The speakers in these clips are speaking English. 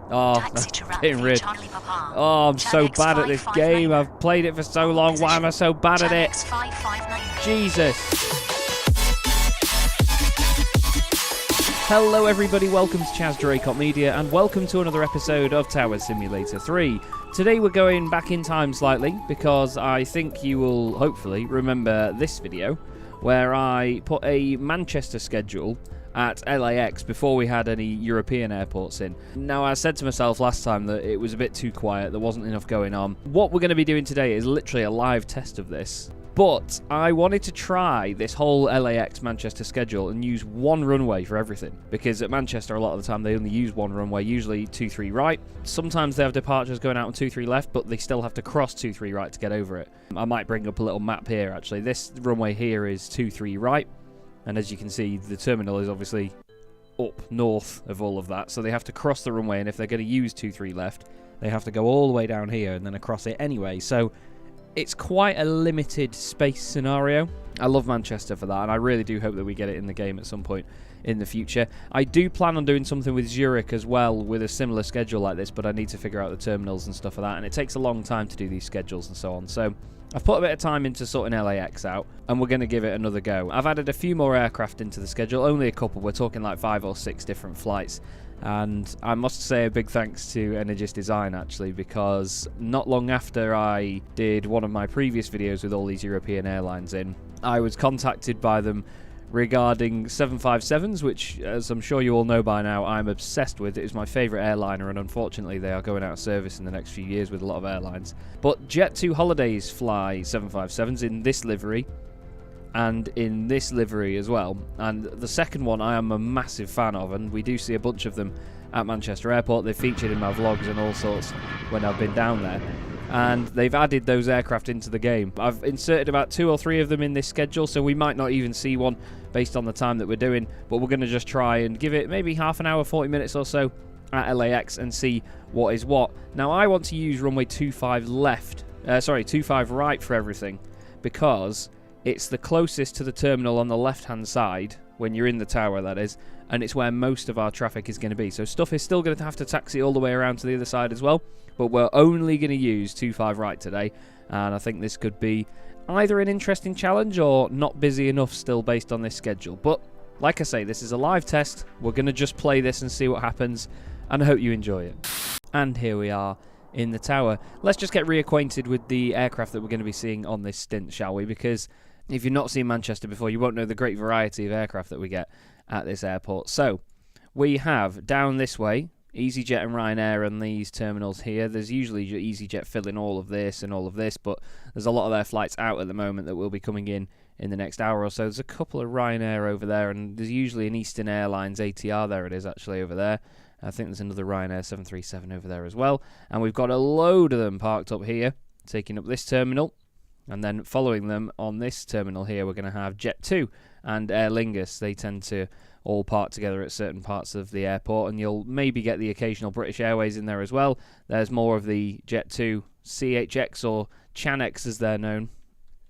Oh, I'm getting rid. Oh, I'm so bad at this game. I've played it for so long. Why am I so bad at it? Jesus. Hello everybody, welcome to Chaz Draycott Media and welcome to another episode of Tower Simulator 3. Today we're going back in time slightly because I think you will hopefully remember this video where I put a Manchester schedule at LAX before we had any European airports in. Now, I said to myself last time that it was a bit too quiet, there wasn't enough going on. What we're going to be doing today is literally a live test of this. But I wanted to try this whole LAX Manchester schedule and use one runway for everything. Because at Manchester, a lot of the time, they only use one runway, usually 2-3 right. Sometimes they have departures going out on 2-3 left, but they still have to cross 2-3 right to get over it. I might bring up a little map here, actually. This runway here is 2-3 right. And as you can see, the terminal is obviously up north of all of that. So they have to cross the runway, and if they're going to use 2-3 left, they have to go all the way down here and then across it anyway. So it's quite a limited space scenario. I love Manchester for that, and I really do hope that we get it in the game at some point in the future. I do plan on doing something with Zurich as well with a similar schedule like this, but I need to figure out the terminals and stuff like that, and it takes a long time to do these schedules and so on. So I've put a bit of time into sorting LAX out, and we're going to give it another go. I've added a few more aircraft into the schedule, only a couple. We're talking like 5 or 6 different flights. And I must say a big thanks to Energis Design, actually, because not long after I did one of my previous videos with all these European airlines in, I was contacted by them regarding 757s, which, as I'm sure you all know by now, I'm obsessed with. It is my favourite airliner, and unfortunately they are going out of service in the next few years with a lot of airlines. But Jet2 Holidays fly 757s in this livery, and in this livery as well. And the second one I am a massive fan of, and we do see a bunch of them at Manchester Airport. They've featured in my vlogs and all sorts when I've been down there. And they've added those aircraft into the game. I've inserted about 2 or 3 of them in this schedule, so we might not even see one based on the time that we're doing, but we're going to just try and give it maybe half an hour, 40 minutes or so at LAX and see what is what. Now, I want to use runway 25 right for everything, because it's the closest to the terminal on the left-hand side, when you're in the tower, that is, and it's where most of our traffic is going to be. So stuff is still going to have to taxi all the way around to the other side as well, but we're only going to use 25 right today, and I think this could be either an interesting challenge or not busy enough still based on this schedule. But like I say, this is a live test. We're going to just play this and see what happens, and I hope you enjoy it. And here we are in the tower. Let's just get reacquainted with the aircraft that we're going to be seeing on this stint, shall we? Because if you've not seen Manchester before, you won't know the great variety of aircraft that we get at this airport. So we have down this way EasyJet and Ryanair and these terminals here. There's usually EasyJet filling all of this and all of this, but there's a lot of their flights out at the moment that will be coming in the next hour or so. There's a couple of Ryanair over there, and there's usually an Eastern Airlines ATR. There it is, actually, over there. I think there's another Ryanair 737 over there as well. And we've got a load of them parked up here, taking up this terminal. And then following them on this terminal here, we're going to have Jet2 and Aer Lingus. They tend to all park together at certain parts of the airport, and you'll maybe get the occasional British Airways in there as well. There's more of the Jet2 CHX, or CHANX as they're known,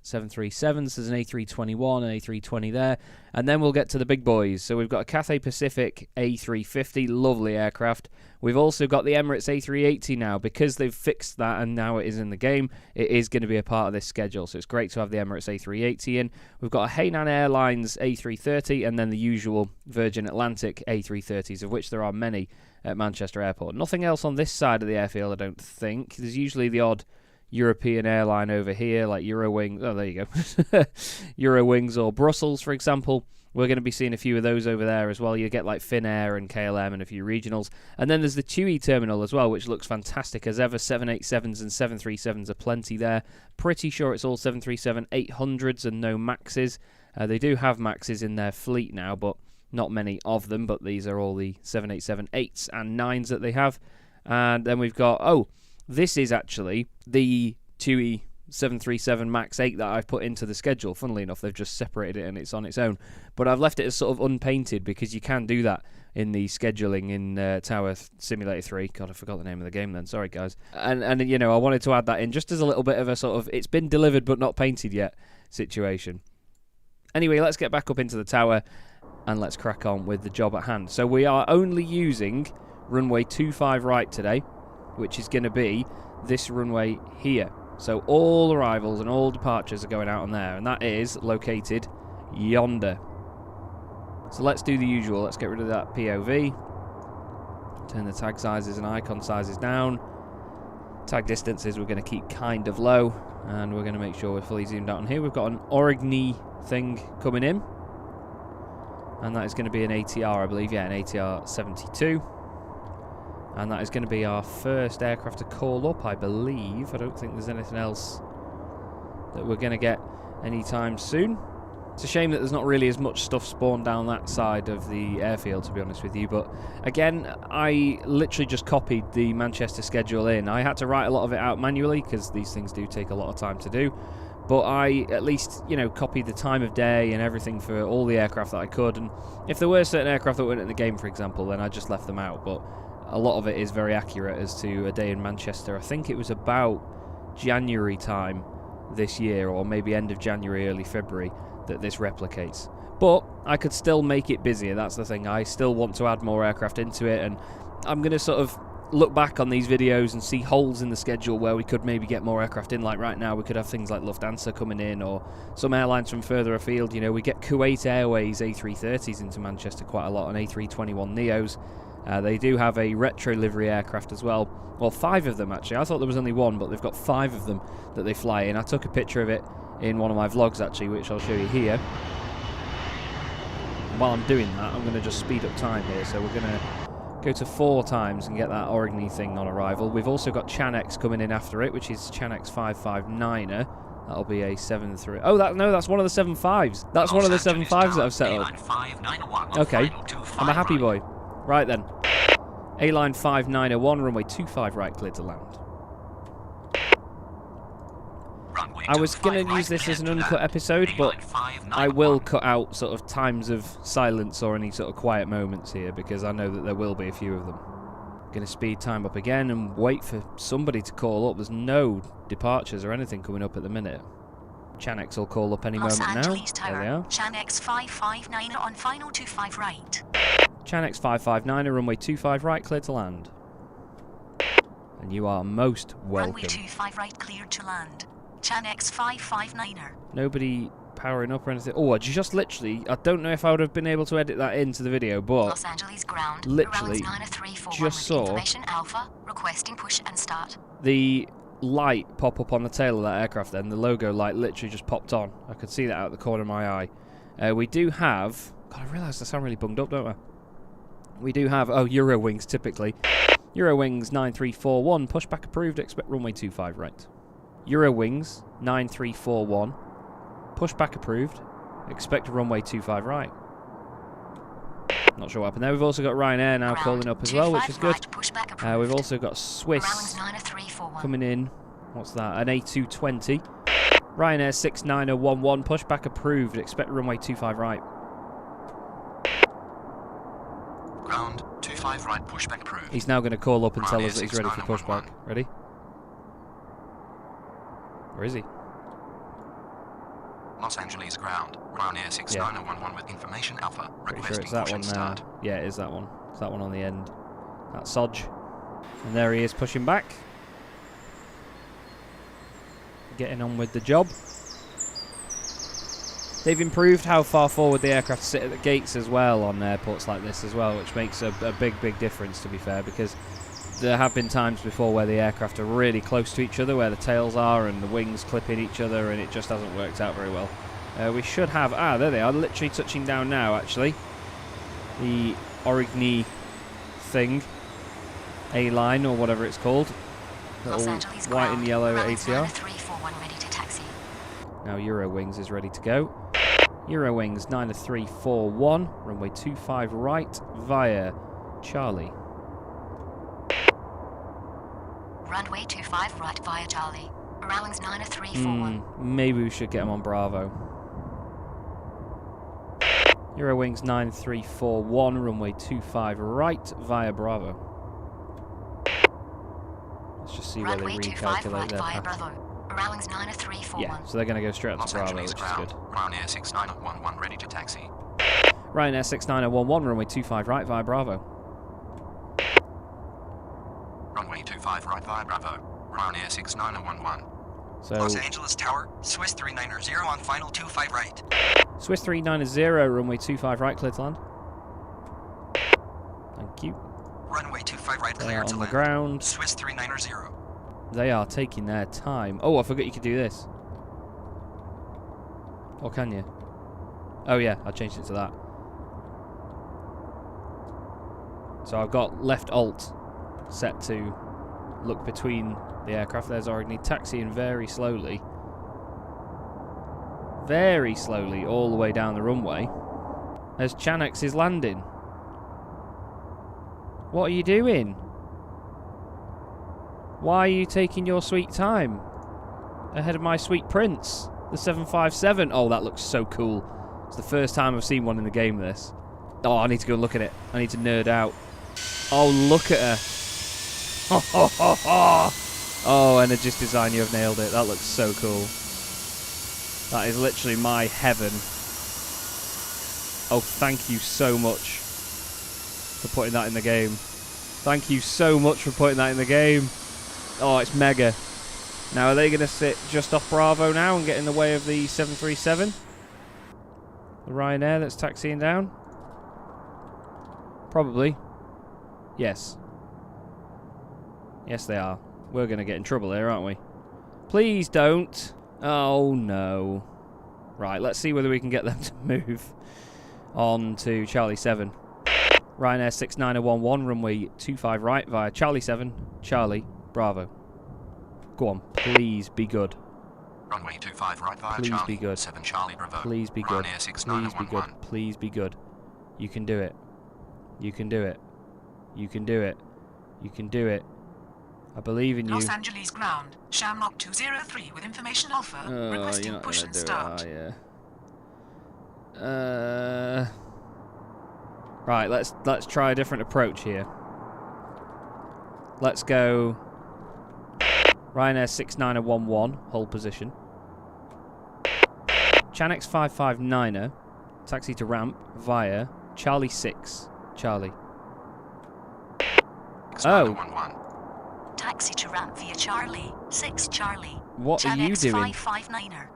737s. There's an A321, an A320 there, and then we'll get to the big boys. So we've got a Cathay Pacific A350, lovely aircraft. We've also got the Emirates A380 now, because they've fixed that and now it is in the game. It is going to be a part of this schedule, so it's great to have the Emirates A380 in. We've got a Hainan Airlines A330, and then the usual Virgin Atlantic A330s, of which there are many at Manchester Airport. Nothing else on this side of the airfield, I don't think. There's usually the odd European airline over here, like Eurowings. Oh, there you go. Eurowings or Brussels, for example. We're going to be seeing a few of those over there as well. You get like Finnair and KLM and a few regionals. And then there's the TUI terminal as well, which looks fantastic as ever. 787s and 737s are plenty there. Pretty sure it's all 737-800s and no Maxes. They do have Maxes in their fleet now, but not many of them. But these are all the 787-8s and 9s that they have. And then we've got, this is actually the TUI 737 MAX 8 that I've put into the schedule. Funnily enough, they've just separated it and it's on its own. But I've left it as sort of unpainted because you can do that in the scheduling in Tower Simulator 3. God, I forgot the name of the game then. Sorry, guys. And you know, I wanted to add that in just as a little bit of a sort of it's been delivered but not painted yet situation. Anyway, let's get back up into the tower and let's crack on with the job at hand. So we are only using runway 25 right today, which is going to be this runway here. So all arrivals and all departures are going out on there, and that is located yonder. So let's do the usual. Let's get rid of that POV. Turn the tag sizes and icon sizes down. Tag distances we're going to keep kind of low, and we're going to make sure we're fully zoomed out on here. We've got an Origny thing coming in, and that is going to be an ATR, I believe. Yeah, an ATR 72. And that is going to be our first aircraft to call up, I believe. I don't think there's anything else that we're going to get anytime soon. It's a shame that there's not really as much stuff spawned down that side of the airfield, to be honest with you. But again, I literally just copied the Manchester schedule in. I had to write a lot of it out manually because these things do take a lot of time to do. But I at least, you know, copied the time of day and everything for all the aircraft that I could. And if there were certain aircraft that weren't in the game, for example, then I just left them out. But a lot of it is very accurate as to a day in Manchester. I think it was about January time this year, or maybe end of January, early February, that this replicates. But I could still make it busier, that's the thing. I still want to add more aircraft into it, and I'm going to sort of look back on these videos and see holes in the schedule where we could maybe get more aircraft in. Like right now we could have things like Lufthansa coming in, or some airlines from further afield. You know, we get Kuwait Airways A330s into Manchester quite a lot, and A321 Neos. They do have a retro livery aircraft as well. Well, 5 of them actually. I thought there was only 1, but they've got 5 of them that they fly in. I took a picture of it in one of my vlogs actually, which I'll show you here. And while I'm doing that, I'm going to just speed up time here. So we're going to go to 4 times and get that Origny thing on arrival. We've also got KLAX coming in after it, which is KLAX 559er. That'll be a 7-3. Oh, no, that's one of the 7.5s. That's one of the 7.5s that I've set up. Okay, I'm a happy boy. Right then. A-line 5901, runway 25 right, clear to land. I was going to use this as an uncut episode, but I will cut out sort of times of silence or any sort of quiet moments here, because I know that there will be a few of them. Going to speed time up again and wait for somebody to call up. There's no departures or anything coming up at the minute. KLAX will call up any moment now. There they are. KLAX 559 on final 25 right. KLAX 559, runway 25 right, clear to land. And you are most welcome. Runway 25 right, cleared to land. KLAX 559er. Nobody powering up or anything. Oh, I just literally, I don't know if I would have been able to edit that into the video, but Los Angeles ground. literally just saw Alpha, requesting push and start. The light pop up on the tail of that aircraft then. The logo light literally just popped on. I could see that out of the corner of my eye. We do have, God, I realise I sound really bunged up, don't I? We do have, Eurowings typically. Eurowings 9341, pushback approved, expect runway 25 right. Eurowings 9341, pushback approved, expect runway 25 right. Not sure what happened there. We've also got Ryanair now calling up as well, which is good. We've also got Swiss coming in. What's that? An A220. Ryanair 69011, pushback approved, expect runway 25 right. Ground 25 right, pushback approved. He's now going to call up and tell us that he's ready for pushback. Ready? Where is he? Los Angeles ground. Ryanair 6911 with information alpha. Requesting push and start. Yeah, it is that one. It's that one on the end. That's Sodge. And there he is pushing back. Getting on with the job. They've improved how far forward the aircraft sit at the gates as well on airports like this as well, which makes a big difference, to be fair, because there have been times before where the aircraft are really close to each other, where the tails are and the wings clipping each other, and it just hasn't worked out very well. We should have, there they are, literally touching down now actually. The Origny thing, A-line or whatever it's called. Little white and yellow ATR. Now Eurowings is ready to go. Eurowings 9341, runway 25 right via Charlie. Runway 25 right via Charlie. Eurowings 9341. Maybe we should get him on Bravo. Eurowings 9341, runway 25 right via Bravo. Let's just see where they recalculate their path. Eurowings 9341. Yeah, so they're going to go straight up to Bravo, which is good. Ryanair 6911 ready to taxi. Ryanair 6911, runway 25 right via Bravo. Runway 25 right via Bravo. Ryanair 6911. So Los Angeles Tower, Swiss 390 on final 25 right. Swiss 390, runway 25 right, clear to land. Thank you. Runway 25 right, They clear are to on the land. ground. Swiss 390. They are taking their time. Oh, I forgot you could do this. Or can you? Oh yeah, I changed it to that. So I've got left alt set to look between the aircraft. There's Origny taxiing very slowly. Very slowly all the way down the runway. As Chanex is landing. What are you doing? Why are you taking your sweet time? Ahead of my sweet prince. The 757. Oh, that looks so cool. It's the first time I've seen one in the game, this. Oh, I need to go and look at it. I need to nerd out. Oh, look at her. Oh, Energist Design, you have nailed it. That looks so cool. That is literally my heaven. Oh, thank you so much for putting that in the game. Thank you so much for putting that in the game. Oh, it's mega. Now, are they going to sit just off Bravo now and get in the way of the 737? The Ryanair that's taxiing down? Probably. Yes. Yes, they are. We're going to get in trouble here, aren't we? Please don't. Oh, no. Right, let's see whether we can get them to move on to Charlie 7. Ryanair 6911, runway 25 right via Charlie 7, Charlie, Bravo. Go on, please be good. Runway 25 right via Please Charlie. be good. 7 Charlie Bravo. Please be good. Ryanair Please be good. 6911. Please be good. You can do it. You can do it. You can do it. You can do it. I believe in you. Los Angeles ground. Shamrock 203 with information alpha. Requesting you're not push gonna and do start. it, are you? Right, let's try a different approach here. Let's go Ryanair 6911, hold position. Chanex 559er, taxi to ramp via Charlie 6, Charlie. Oh. 6911. Taxi to ramp via Charlie 6 Charlie. What are you Chanex doing? 559er.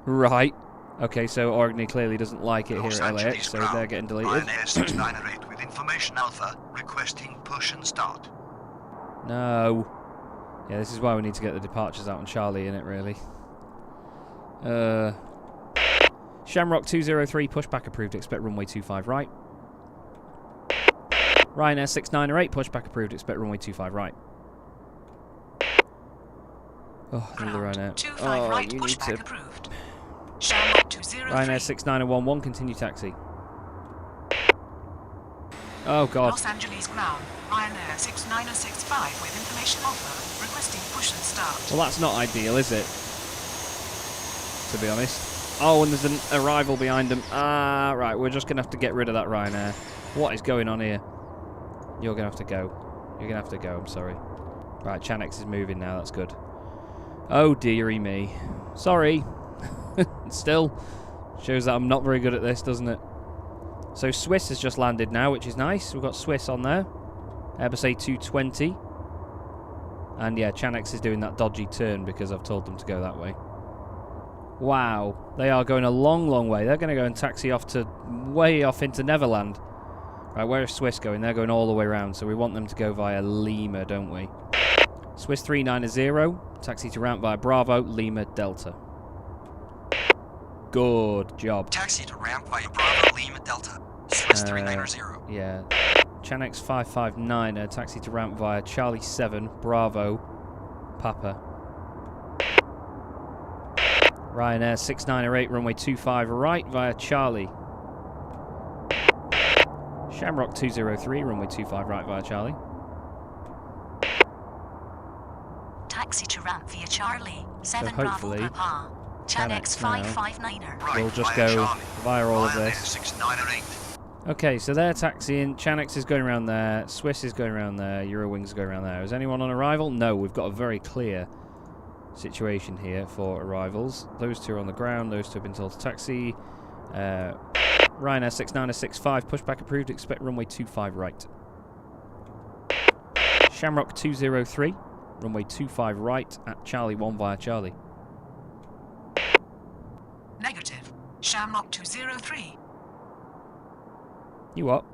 Right. Okay, so Origny clearly doesn't like it Los here at LAX, Angeles so ground. they're getting deleted. Ryanair 698 with information alpha, requesting push and start. No. Yeah, this is why we need to get the departures out on Charlie in it, really. Shamrock 203, pushback approved, expect runway 25 right. Ryanair 698, pushback approved, expect runway 25 right. Oh, another Ryanair. 25 right, you need pushback to... approved. Shamrock 203. Ryanair 6911, continue taxi. Oh, God. Los Angeles ground. Ryanair 6965 with information alpha. Requesting push and start. Well, that's not ideal, is it? To be honest. Oh, and there's an arrival behind them. Ah, right, we're just going to have to get rid of that Ryanair. What is going on here? You're going to have to go. You're going to have to go, I'm sorry. Right, Chanex is moving now, that's good. Oh, dearie me. Sorry. Still, shows that I'm not very good at this, doesn't it? So Swiss has just landed now, which is nice. We've got Swiss on there. Airbus A220. And yeah, Chanex is doing that dodgy turn because I've told them to go that way. Wow, they are going a long, long way. They're going to go and taxi off to way off into Neverland. Right, where is Swiss going? They're going all the way around, so we want them to go via Lima, don't we? Swiss 390, taxi to ramp via Bravo, Lima, Delta. Good job. Taxi to ramp via Bravo, Lima, Delta. Swiss 390. Yeah. Chanex 559, taxi to ramp via Charlie 7, Bravo, Papa. Ryanair 698, runway 25 right via Charlie. Shamrock 203, runway 25 right via Charlie. Taxi to ramp via Charlie. So 7 Bravo hopefully Papa. Chanex now 559er. we'll just via go Charlie. via all of Ryanair this. 698. Okay, so they're taxiing. Chanex is going around there. Swiss is going around there. Eurowings is going around there. Is anyone on arrival? No, we've got a very clear situation here for arrivals. Those two are on the ground. Those two have been told to taxi. Ryanair 6965, pushback approved. Expect runway 25 right. Shamrock 203, runway 25 right at Charlie 1 via Charlie. Negative. Shamrock 203. You what?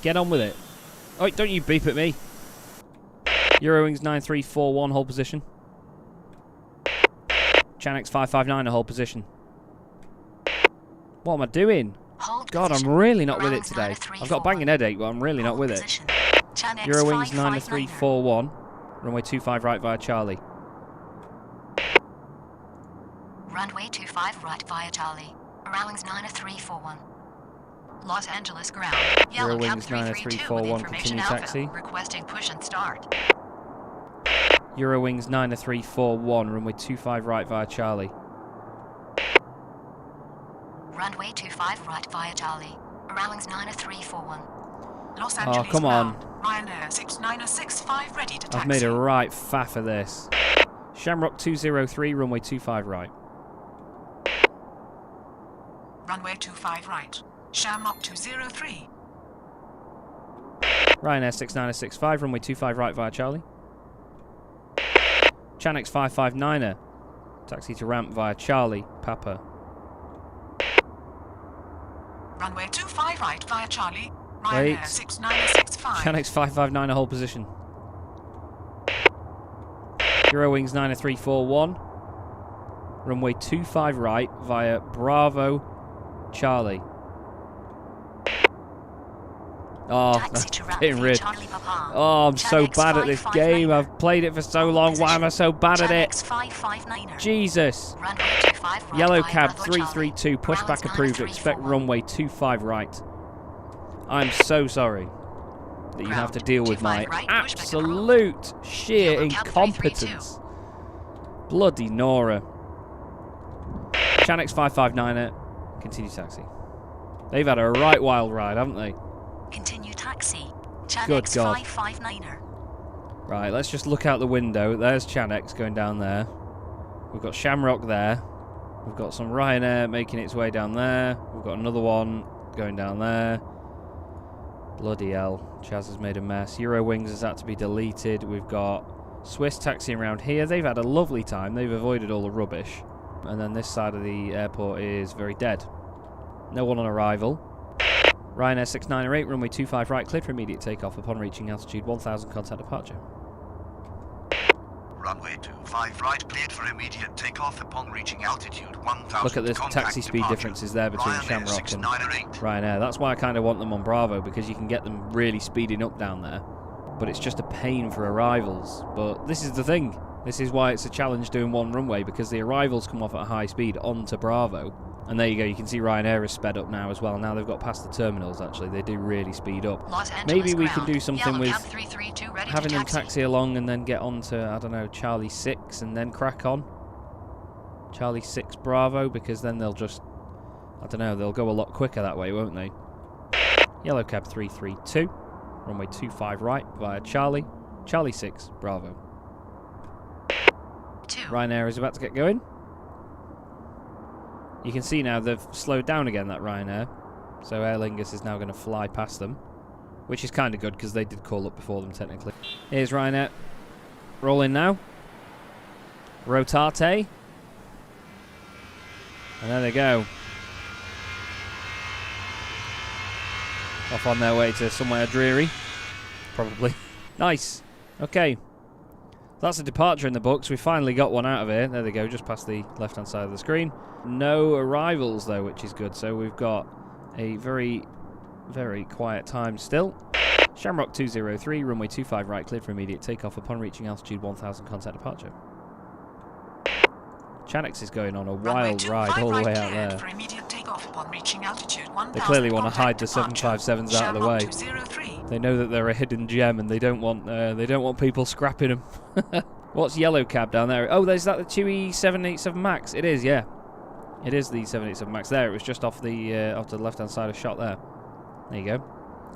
Get on with it. Oh, don't you beep at me. Eurowings 9341, hold position. Chanex 559, hold position. What am I doing? Hold God, position. I'm really not with it Rounds today. 90341. I've got a banging headache, but I'm really not with it. Position. Chanex Eurowings 559er. 9341, runway 25 right via Charlie. Runway 25 right via Charlie. Eurowings 90341. Los Angeles ground. Yellow cab Eurowings 332 with 90341, information continue Alpha. taxi. Requesting push and start. Eurowings 90341, runway 25 right via Charlie. Runway 25 right via Charlie. Eurowings 90341. Los Angeles come on. ground. Ryanair 69065 ready to taxi. I've made a right faff of this. Shamrock 203, runway 25 right. Runway 25 right. Shamrock 203. Ryanair 69065, runway 25 right via Charlie. Chanex 559er, taxi to ramp via Charlie, Papa. Runway 25 right via Charlie. Wait. Ryanair 69065. Chanex 559er, hold position. Eurowings 90341, runway 25 right via Bravo, Charlie. Oh, Taxi to ramp getting via rid. Charlie Papa. Oh, I'm so Chanex bad at this 559er. game. I've played it for so long. Why am I so bad at it? Chanex 559er. Jesus. Runway 25 right Yellow via cab Bravo 332, Charlie. pushback Rounds approved. Expect 90341. runway 25 right. I'm so sorry that you have to Ground, deal with my 25 right, pushback absolute sheer Yellow cab incompetence. Bloody Nora. Chanex 559er, continue taxi. They've had a right wild ride, haven't they? Continue taxi. Good Chanex God. 559er. Right, let's just look out the window. There's Chanex going down there. We've got Shamrock there. We've got some Ryanair making its way down there. We've got another one going down there. Bloody hell. Chaz has made a mess. Eurowings has had to be deleted. We've got Swiss taxiing around here. They've had a lovely time. They've avoided all the rubbish. And then this side of the airport is very dead. No one on arrival. Ryanair 698, runway 25 right, cleared for immediate takeoff upon reaching altitude 1000, contact departure. Runway 25 right, cleared for immediate takeoff upon reaching altitude 1000. Look at the contact taxi speed departure. differences there between Ryanair Shamrock and 698. Ryanair. That's why I kind of want them on Bravo, because you can get them really speeding up down there. But it's just a pain for arrivals. But this is the thing. This is why it's a challenge doing one runway, because the arrivals come off at a high speed onto Bravo. And there you go, you can see Ryanair is sped up now as well. Now they've got past the terminals, actually. They do really speed up. Los Angeles Maybe we can ground. do something Yellow with cab 332 ready having to them taxi along and then get on to, I don't know, Charlie 6 and then crack on. Charlie 6 Bravo, because then they'll just, I don't know, they'll go a lot quicker that way, won't they? Yellow cab 332, runway 25 right via Charlie, Charlie 6 Bravo. 2. Ryanair is about to get going. You can see now they've slowed down again, that Ryanair. So Aer Lingus is now going to fly past them, which is kind of good because they did call up before them technically. Here's Ryanair. Rolling now. Rotate. And there they go. Off on their way to somewhere dreary. Probably. Nice. Okay. That's a departure in the books. We finally got one out of here. There they go, just past the left-hand side of the screen. No arrivals, though, which is good. So we've got a very, very quiet time still. Shamrock 203, runway 25 right, cleared for immediate takeoff upon reaching altitude 1000, contact departure. Chanex is going on a wild ride all the way out there. For immediate takeoff upon reaching altitude 1000, They clearly want to hide the departure. 757s out of the way. Shamrock 203. They know that they're a hidden gem, and they don't want people scrapping them. What's yellow cab down there? Oh, there's that the Chewy 787 Max. It is, yeah. It is the 787 Max. There, it was just off the left-hand side of shot there. There you go.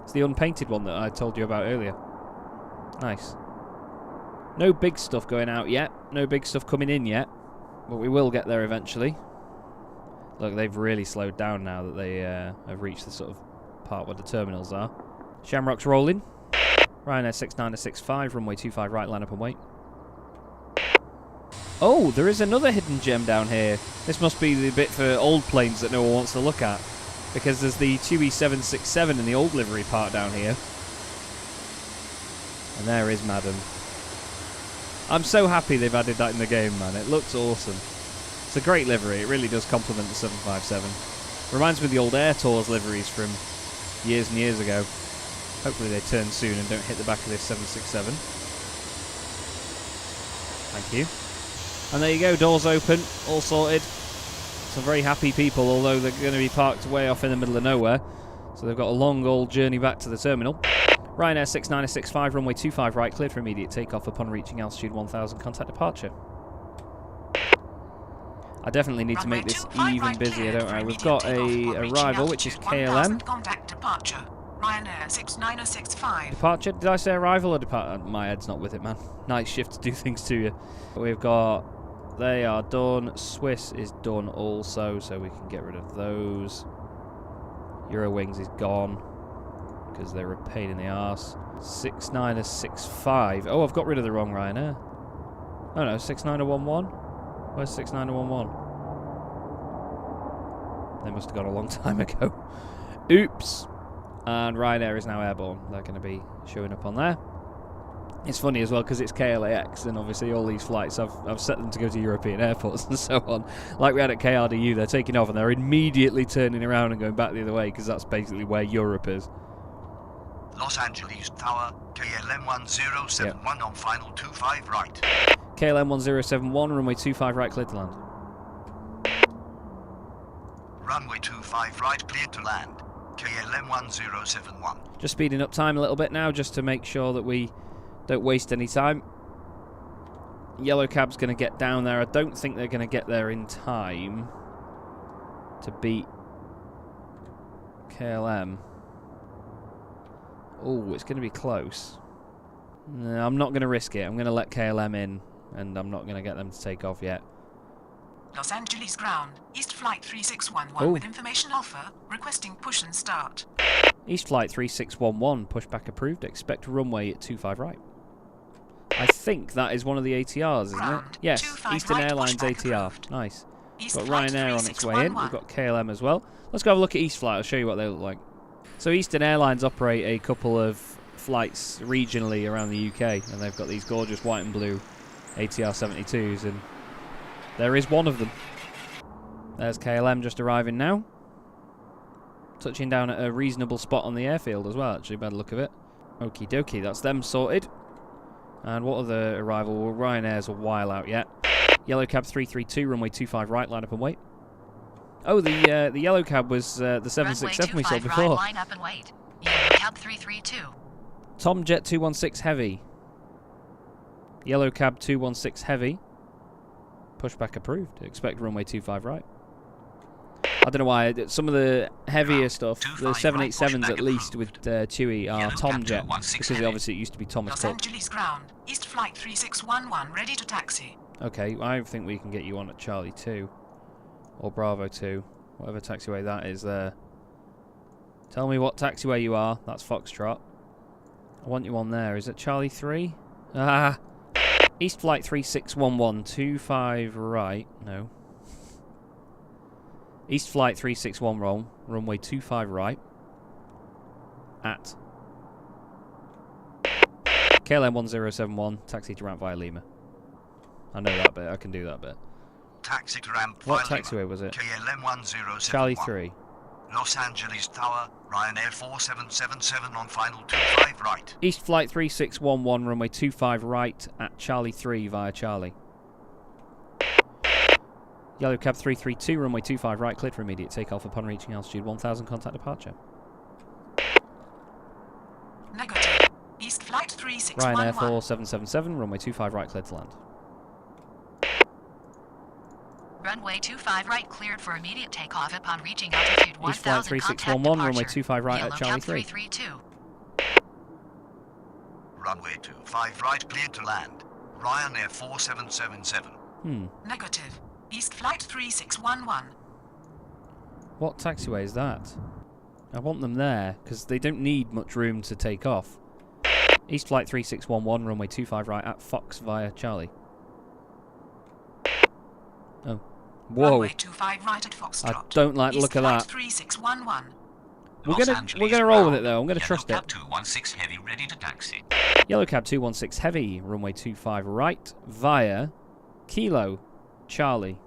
It's the unpainted one that I told you about earlier. Nice. No big stuff going out yet. No big stuff coming in yet. But we will get there eventually. Look, they've really slowed down now that they have reached the sort of part where the terminals are. Shamrock's rolling. Ryanair 6965, runway 25 right, line up and wait. Oh, there is another hidden gem down here. This must be the bit for old planes that no one wants to look at. Because there's the TUI 767 in the old livery part down here. And there is Madam. I'm so happy they've added that in the game, man. It looks awesome. It's a great livery. It really does complement the 757. Reminds me of the old Air Tours liveries from years and years ago. Hopefully they turn soon and don't hit the back of this 767. Thank you. And there you go, doors open, all sorted. Some very happy people, although they're going to be parked way off in the middle of nowhere. So they've got a long old journey back to the terminal. Ryanair 6965, runway 25 right, cleared for immediate takeoff upon reaching altitude 1000, contact departure. I definitely need to make this even busier, don't I? We've got a arrival, which is KLM. Contact departure. Ryanair 6965. Departure? Did I say arrival or depart? My head's not with it, man. Night shift to do things to you. We've got... They are done. Swiss is done also, so we can get rid of those. Eurowings is gone, because they're a pain in the arse. 6965. Oh, I've got rid of the wrong Ryanair. Oh no, 6911? Where's 6911? They must have gone a long time ago. Oops. And Ryanair is now airborne. They're going to be showing up on there. It's funny as well because it's KLAX, and obviously all these flights, I've set them to go to European airports and so on. Like we had at KRDU, they're taking off and they're immediately turning around and going back the other way because that's basically where Europe is. Los Angeles Tower, KLM 1071 on final 25 right. KLM 1071, runway 25 right, cleared to land. Runway 25 right, cleared to land. KLM 1071. Just speeding up time a little bit now just to make sure that we don't waste any time. Yellow cab's going to get down there. I don't think they're going to get there in time to beat KLM. Oh, it's going to be close. No, I'm not going to risk it. I'm going to let KLM in, and I'm not going to get them to take off yet. Los Angeles ground. East flight 3611 with information alpha. Requesting push and start. East flight 3611, pushback approved. Expect runway at 25 right. I think that is one of the ATRs, isn't it? Yes, Eastern right, Airlines ATR. Approved. Nice. East Got flight Ryanair on its way in. 3611. We've got KLM as well. Let's go have a look at East Flight. I'll show you what they look like. So Eastern Airlines operate a couple of flights regionally around the UK, and they've got these gorgeous white and blue ATR 72s, and there is one of them. There's KLM just arriving now. Touching down at a reasonable spot on the airfield as well, actually, by the look of it. Okie dokie, that's them sorted. And what other arrival? Well, Ryanair's a while out yet. Yellow cab 332, runway 25 right, line up and wait. Oh, the yellow cab was the 767 we saw before. Right, line up and wait. Yellow cab 332. Tom Jet 216 heavy. Yellow cab 216 heavy. Pushback approved. Expect runway 25 right. I don't know why. Some of the heavier stuff, the 787s at least with TUI are Tom Jet, because obviously it used to be Thomas Los Cook. Angeles ground. East flight 3611 ready to taxi. Okay, I think we can get you on at Charlie 2. Or Bravo 2. Whatever taxiway that is there. Tell me what taxiway you are. That's Foxtrot. I want you on there. Is it Charlie 3? Ah! East flight 3611, 25 right. No. East flight 361 wrong. Runway 25 right. At KLM 1071, taxi to ramp via Lima. I know that bit. I can do that bit. Taxi to ramp What via taxiway Lima. was it? KLM 1071. Charlie 3. Los Angeles Tower, Ryanair 4777 on final 25 right. East flight 3611, runway 25 right at Charlie 3 via Charlie. Yellow cab 332, runway 25 right, cleared for immediate takeoff upon reaching altitude 1000, contact departure. Negative. East flight 3611. Ryanair 4777, runway 25 right, cleared to land. Runway 25 right, cleared for immediate takeoff upon reaching altitude 1000. East flight 3611, runway 25 right Yellow at Charlie cab 3. 332. Runway 25 right, cleared to land. Ryanair 4777. Negative. East flight 3611. What taxiway is that? I want them there, because they don't need much room to take off. East Flight 3611, runway 25 right at Fox via Charlie. Oh. Whoa. Runway 25 right at Foxtrot. I don't like the look of that. 3611. We're gonna roll with it though. I'm gonna trust it. Yellow Cab 216 heavy ready to taxi. Yellow Cab 216 heavy, runway 25 right via Kilo Charlie.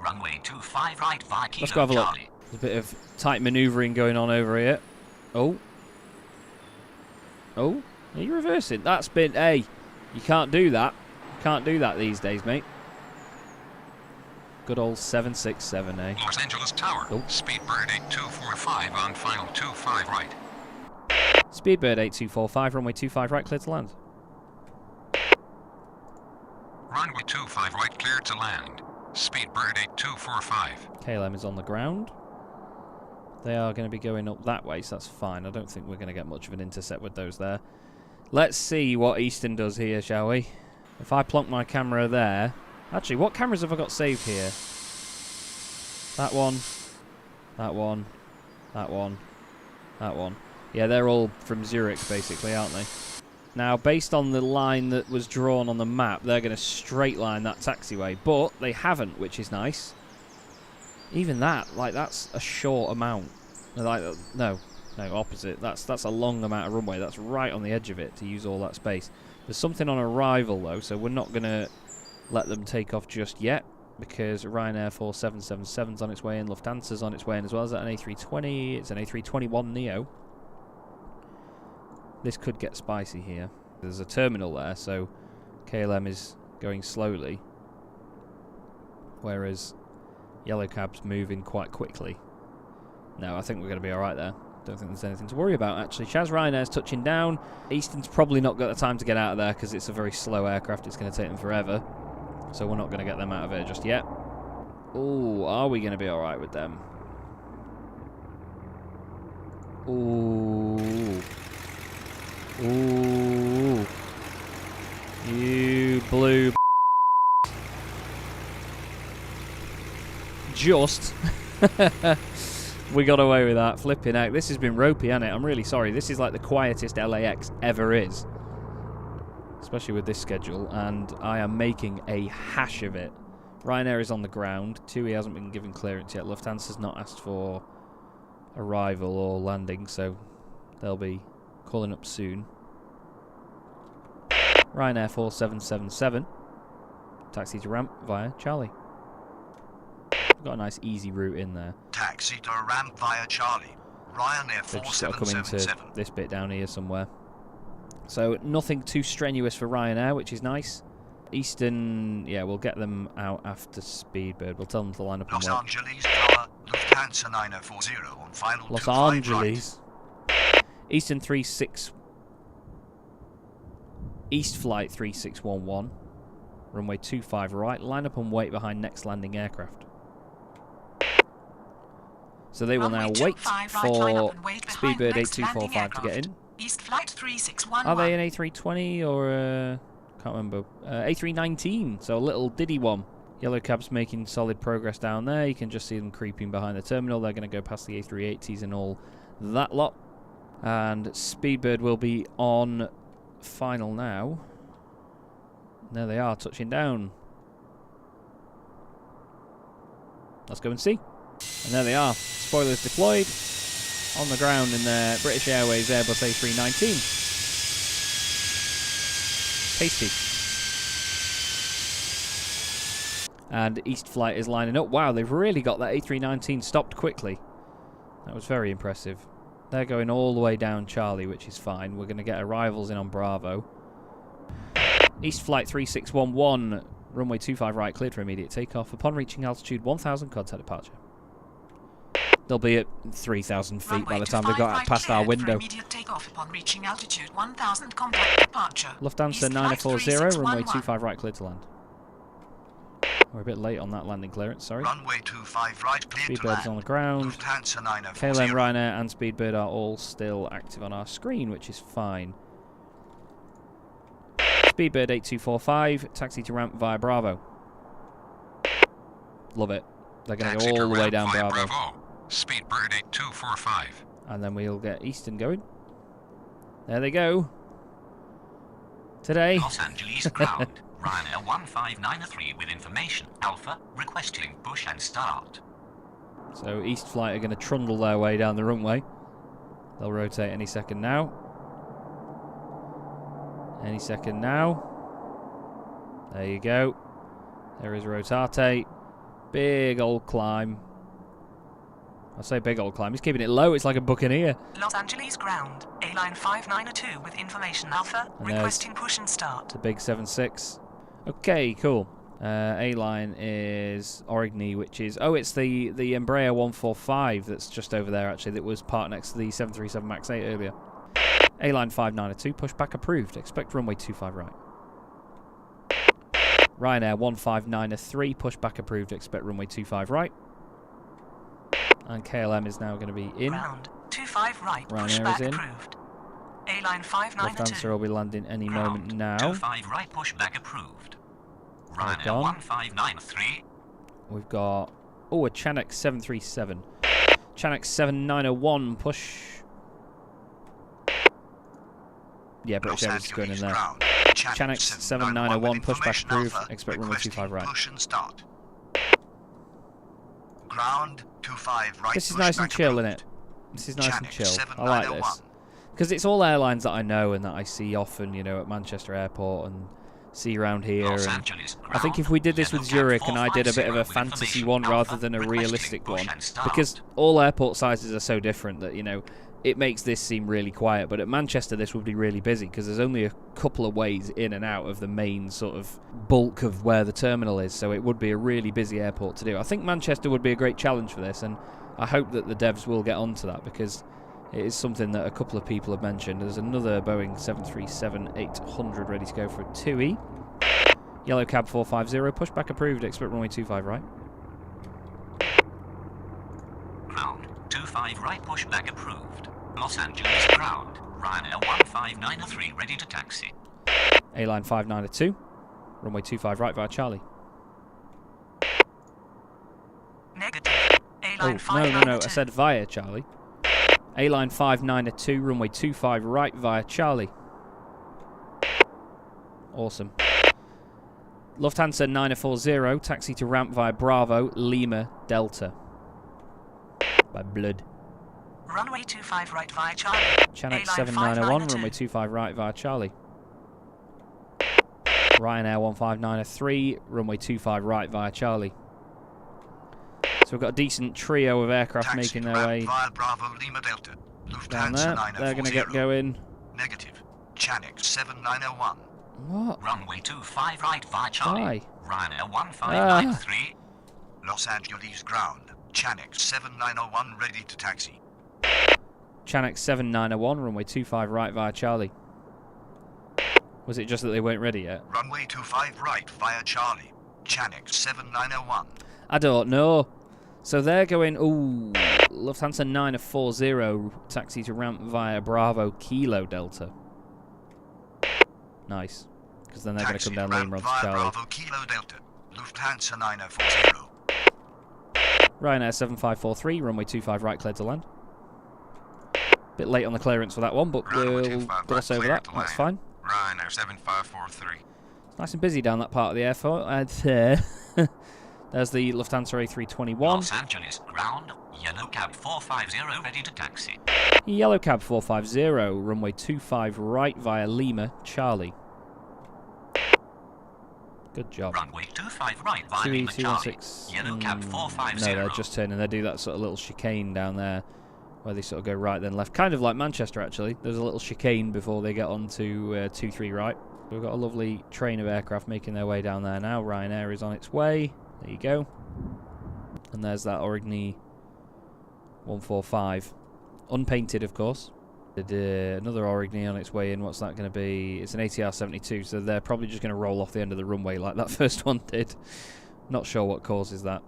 Runway 25 right via Kilo Let's go have a look. Charlie. There's a bit of tight manoeuvring going on over here. Oh. Oh, are you reversing? That's been... Hey, you can't do that. You can't do that these days, mate. Good old 767, eh? Los Angeles Tower. Oh. Speedbird 8245 on final 25 right. Speedbird 8245, runway 25 right, clear to land. Runway 25 right, clear to land. Speedbird 8245. KLM is on the ground. They are going to be going up that way, so that's fine. I don't think we're going to get much of an intercept with those there. Let's see what Eastern does here, shall we? If I plonk my camera there... Actually, what cameras have I got saved here? That one. That one. That one. That one. Yeah, they're all from Zurich, basically, aren't they? Now, based on the line that was drawn on the map, they're going to straight line that taxiway. But they haven't, which is nice. Even that, like, that's a short amount. Like, no, opposite. That's a long amount of runway. That's right on the edge of it to use all that space. There's something on arrival, though, so we're not going to let them take off just yet, because Ryanair 4777's on its way in, Lufthansa's on its way in as well. Is that an A320? It's an A321neo. This could get spicy here. There's a terminal there, so KLM is going slowly, whereas Yellow Cab's moving quite quickly. No, I think we're going to be alright there. Don't think there's anything to worry about, actually. Chaz Ryanair's touching down. Eastern's probably not got the time to get out of there because it's a very slow aircraft. It's going to take them forever. So we're not going to get them out of here just yet. Oh, are we going to be alright with them? Ooh. Ooh. You blue just. We got away with that. Flipping out. This has been ropey, hasn't it? I'm really sorry. This is like the quietest LAX ever is. Especially with this schedule. And I am making a hash of it. Ryanair is on the ground. TUI hasn't been given clearance yet. Lufthansa's not asked for arrival or landing, so they'll be calling up soon. Ryanair 4777. Taxi to ramp via Charlie. We've got a nice easy route in there. Taxi to ramp via Charlie. Ryanair They've just got to come into 4777. this bit down here somewhere. So nothing too strenuous for Ryanair, which is nice. Eastern, yeah, we'll get them out after Speedbird. We'll tell them to line up and Los wait. Angeles Tower, Lufthansa 9040 on final Los 25 Angeles. Eastern 36. East Flight 3611. Runway 25 right. Line up and wait behind next landing aircraft. So they will now wait for Speedbird 8245 to get in. East Flight 3611. Are they an A320 or can't remember. A319, so a little diddy one. Yellow Cab's making solid progress down there. You can just see them creeping behind the terminal. They're going to go past the A380s and all that lot. And Speedbird will be on final now. There they are, touching down. Let's go and see. And there they are. Spoilers deployed. On the ground in their British Airways Airbus A319. Tasty. And East Flight is lining up. Wow, they've really got that A319 stopped quickly. That was very impressive. They're going all the way down Charlie, which is fine. We're going to get arrivals in on Bravo. East Flight 3611, runway 25 right, cleared for immediate takeoff. Upon reaching altitude 1,000, contact departure. They'll be at 3,000 feet by the time they got past our window. Immediate takeoff upon reaching altitude 1,000, contact departure. Lufthansa East 9040, runway 3611. 25 right, cleared to land. We're a bit late on that landing clearance, sorry. Runway 25 right, clear to Speedbird's land. on the ground. Lufthansa 9040. KLM, Ryanair and Speedbird are all still active on our screen, which is fine. Speedbird 8245, taxi to ramp via Bravo. Love it. They're going to go all the way down Bravo. Speedbird 8245. And then we'll get Eastern going. There they go. Today. Los Angeles ground. Ryanair 1593 with information. Alpha requesting push and start. So East Flight are going to trundle their way down the runway. They'll rotate any second now. Any second now. There you go. There is rotate. Big old climb. I say big old climb. He's keeping it low. It's like a buccaneer. Los Angeles ground. A-line 592 with information Alpha. And Requesting push and start. The big 7.6. Okay, cool. A-line is Origny, which is... Oh, it's the Embraer 145 that's just over there, actually, that was parked next to the 737 MAX 8 earlier. A-line 592, pushback approved. Expect runway 25 right. Ryanair 1593, pushback approved. Expect runway 25 right. And KLM is now going to be in. Ground 25 right. Ryanair Pushback is in. approved. A-line 592. Lufthansa will be landing any moment now. 25 right pushback approved. Ryanair 1593. We've got... Oh, a KLAX 737. KLAX 7901, push... Yeah, British Airways is going in there. KLAX 7901, pushback approved. Expect runway 25 right. Push and start. Ground 25 right. This is nice and chill, isn't it? This is nice and chill. I like this. Because it's all airlines that I know and that I see often, you know, at Manchester Airport and see around here. And I think if we did this with Zurich and I did a bit of a fantasy one rather than a realistic one, because all airport sizes are so different that, you know, it makes this seem really quiet. But at Manchester, this would be really busy because there's only a couple of ways in and out of the main sort of bulk of where the terminal is. So it would be a really busy airport to do. I think Manchester would be a great challenge for this, and I hope that the devs will get onto that because it is something that a couple of people have mentioned. There's another Boeing 737-800 ready to go for a 2E. Yellow cab 450, pushback approved. Expect runway 25 right. Ground 25 right pushback approved. Los Angeles ground. Ryanair 1593 ready to taxi. A-line 592, runway 25 right via Charlie. Negative. Oh, A-line 592. no, I said via Charlie. A-line 592, runway 25 right via Charlie. Awesome. Lufthansa 940, taxi to ramp via Bravo, Lima, Delta. By blood. Runway 25 right via Charlie. KLAX 7901, runway 25 right via Charlie. Ryanair 1593, runway 25 right via Charlie. So we've got a decent trio of aircraft making their way via Bravo, Lima, Delta. down there. They're going to get going. Negative. KLAX 7901. What? Runway 25 right via Charlie. Why? Ryanair 1593. Los Angeles ground. KLAX 7901 ready to taxi. KLAX 7901, runway 25 right via Charlie. Was it just that they weren't ready yet? Runway 25 right via Charlie. KLAX 7901. I don't know. So they're going, ooh, Lufthansa 940, taxi to ramp via Bravo, Kilo, Delta. Nice. Because then they're going to come down Lima to Charlie. Bravo, Kilo, Delta. Lufthansa 940. Ryanair 7543, runway 25 right, cleared to land. Bit late on the clearance for that one, but we'll gloss over that. That's fine. Ryanair 7543. It's nice and busy down that part of the airport. There's the Lufthansa A321. Los Angeles ground. Yellow cab 450 ready to taxi. Yellow cab 450, runway 25 right via Lima, Charlie. Good job. Runway 25 right via Lima, Charlie. Yellow cab 450. No, they're just turning. They do that sort of little chicane down there where they sort of go right then left. Kind of like Manchester, actually. There's a little chicane before they get on to 23 right. We've got a lovely train of aircraft making their way down there now. Ryanair is on its way. There you go. And there's that Origny 145. Unpainted, of course. Another Origny on its way in. What's that going to be? It's an ATR 72, so they're probably just going to roll off the end of the runway like that first one did. Not sure what causes that.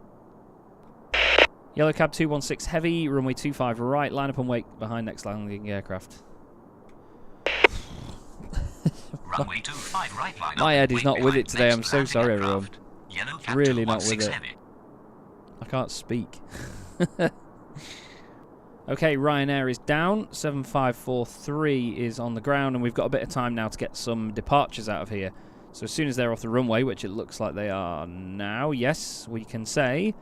Yellow cab 216 heavy, runway 25 right, line up and wait behind next landing aircraft. Runway 25 right, line My up, head is wait not with it behind today, I'm next so landing sorry aircraft. everyone. Yellow cab Really not with 216 it. heavy. I can't speak. Okay, Ryanair is down. 7543 is on the ground, and we've got a bit of time now to get some departures out of here. So as soon as they're off the runway, which it looks like they are now, yes, we can say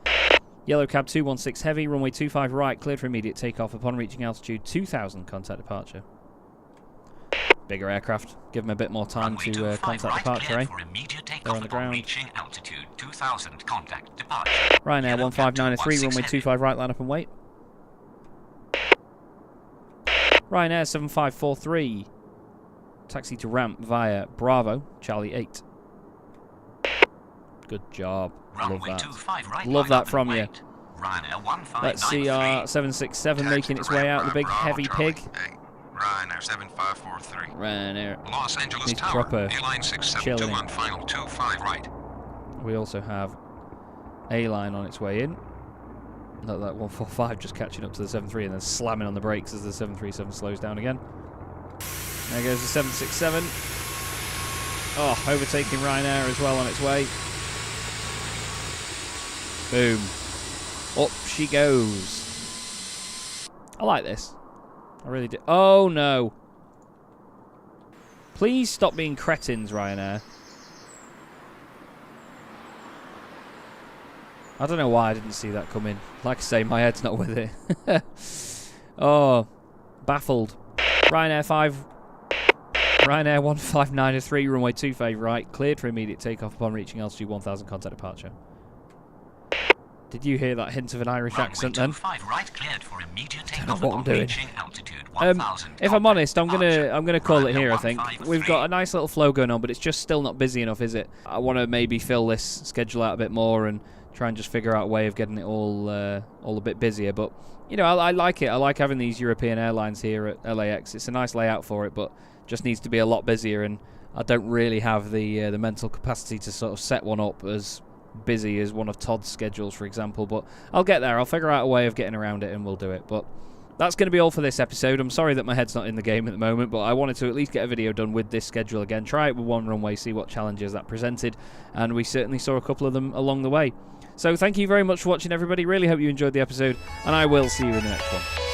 Yellow Cab 216 Heavy, runway 25 right, cleared for immediate takeoff upon reaching altitude 2000, contact departure. Bigger aircraft, give them a bit more time to contact right, departure, eh? They're on the ground. Reaching altitude 2000, contact departure. Ryanair 1593, runway 25 right, line up and wait. Ryanair 7543, taxi to ramp via Bravo, Charlie 8. Good job. Love that. Right, love that from you. Ryanair Let's see our 767 making its way out, the big heavy pig. Ryanair 7543. Ryanair. Los Angeles Needs Tower. proper A-line 672 chilling. on final 25 right. We also have A-line on its way in. That 145 just catching up to the 73 and then slamming on the brakes as the 737 slows down again. There goes the 767. Oh, overtaking Ryanair as well on its way. Boom. Up she goes. I like this. I really do. Oh, no. Please stop being cretins, Ryanair. I don't know why I didn't see that coming. Like I say, my head's not with it. Oh, baffled. Ryanair 1593, runway 25 right, cleared for immediate takeoff upon reaching altitude 1000, contact departure. Did you hear that hint of an Irish accent then? Right, cleared for immediate I don't know takeoff what I'm doing. altitude 1000, If I'm honest, I'm gonna call it Ryanair here. I think 153. we've got a nice little flow going on, but it's just still not busy enough, is it? I want to maybe fill this schedule out a bit more and try and just figure out a way of getting it all a bit busier. But you know, I like it. I like having these European airlines here at LAX. It's a nice layout for it, but just needs to be a lot busier. And I don't really have the mental capacity to sort of set one up as busy as one of Todd's schedules, for example. But I'll get there. I'll figure out a way of getting around it, and we'll do it. But that's going to be all for this episode. I'm sorry that my head's not in the game at the moment, but I wanted to at least get a video done with this schedule again. Try it with one runway, see what challenges that presented, and we certainly saw a couple of them along the way. So thank you very much for watching, everybody. Really hope you enjoyed the episode, and I will see you in the next one.